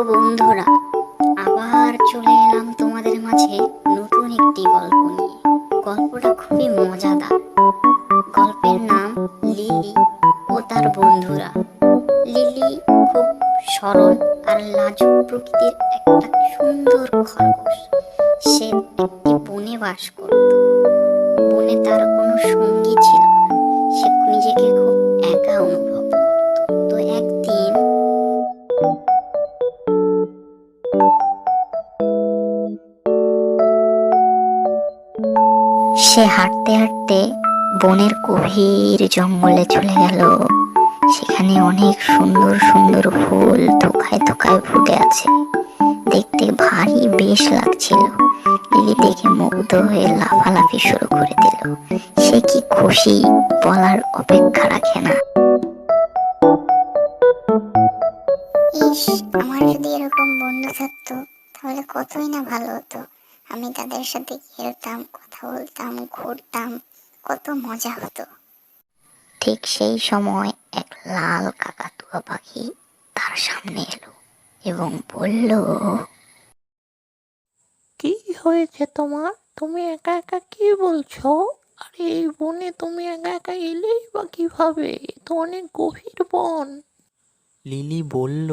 তো বন্ধুরা, আবার চলে এলাম তোমাদের মাঝে নতুন একটি গল্প নিয়ে। গল্পটা খুবই মজাদার। গল্পের নাম লিলি ও তার বন্ধুরা। লিলি খুব সরল আর লাজুক প্রকৃতির একটা সুন্দর খরগোশ। সে একটি বনে বাস করত। বনে তার কোনো সঙ্গী ছিল না। সে নিজেকে খুব একা অনুভব করত। তো একদিন সে হাঁটতে হাঁটতে বনের গভীর জঙ্গলে চলে গেল। সেখানে অনেক সুন্দর সুন্দর ফুল থোকায় থোকায় ফুটে আছে। দেখতে ভারী বেশ লাগছিল। লিলি দেখে মুগ্ধ হয়ে লাফালাফি শুরু করে দিল। সে কি খুশি, বলার অপেক্ষা রাখে না। ইস, আমার যদি এরকম বন্ধু থাকতো তাহলে কতই না ভালো হতো। আমি তাদের সাথে খেলতাম, কথা বলতাম, ঘুরতাম, কত মজা হতো। ঠিক সেই সময় এক লাল কাকাতুয়া পাখি তার সামনে এলো এবং বলল, কি হয়েছে তোমার? তুমি একা একা কি বলছো? আরে এই বনে তুমি একা একা এলেই বা কিভাবে? এ তো অনেক গভীর বন। লিলি বলল,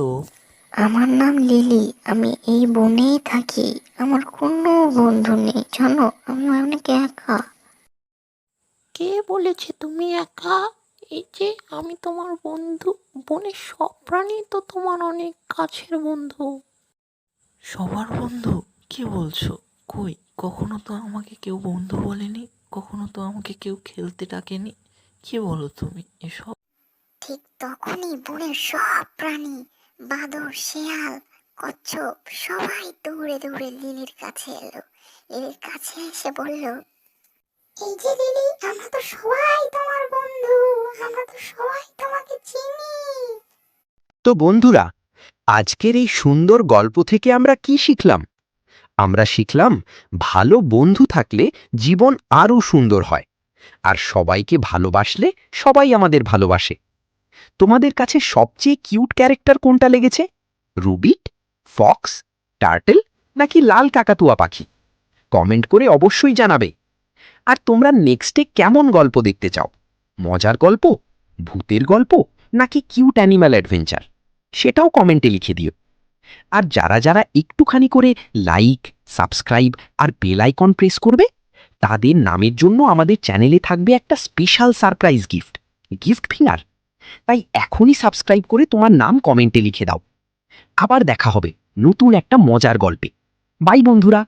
আমার নাম লিলি, আমি এই বনেই থাকি। আমার কোনো বন্ধু নেই, জানো, আমি অনেক একা। কে বলেছে তুমি একা? এই যে আমি তোমার বন্ধু। বনের সব প্রাণী তো তোমার অনেক কাছের বন্ধু। সবার বন্ধু? কি বলছো? কই, কখনো তো আমাকে কেউ বন্ধু বলেনি, কখনো তো আমাকে কেউ খেলতে ডাকেনি। কি বলো তুমি এসব? ঠিক তখনই বনের সব প্রাণী, বাদর, শেয়াল, কচ্ছপ সবাই দৌড়ে দৌড়ে লিলির কাছে এলো। লিলির কাছে এসে বলল, এই যে লিলি, আমরা তো সবাই তোমার বন্ধু, আমরা তো সবাই তোমাকে চিনি। তো বন্ধুরা, আজকের এই সুন্দর গল্প থেকে আমরা কি শিখলাম? আমরা শিখলাম ভালো বন্ধু থাকলে জীবন আরও সুন্দর হয়। আর সবাইকে ভালোবাসলে সবাই আমাদের ভালোবাসে। তোমাদের কাছে সবচেয়ে কিউট ক্যারেক্টার কোনটা লেগেছে? রুবিট, ফক্স, টার্টেল নাকি লাল কাকাতুয়া পাখি? কমেন্ট করে অবশ্যই জানাবে। আর তোমরা নেক্সটে কেমন গল্প দেখতে চাও? মজার গল্প, ভূতের গল্প নাকি কিউট অ্যানিম্যাল অ্যাডভেঞ্চার? সেটাও কমেন্টে লিখে দিও। আর যারা যারা একটুখানি করে লাইক, সাবস্ক্রাইব আর বেল আইকন প্রেস করবে, তাদের নামের জন্য আমাদের চ্যানেলে থাকবে একটা special surprise gift, gift finger. তাই এখনই সাবস্ক্রাইব করে তোমার নাম কমেন্টে লিখে দাও। আবার দেখা হবে নতুন একটা মজার গল্পে। বাই বন্ধুরা।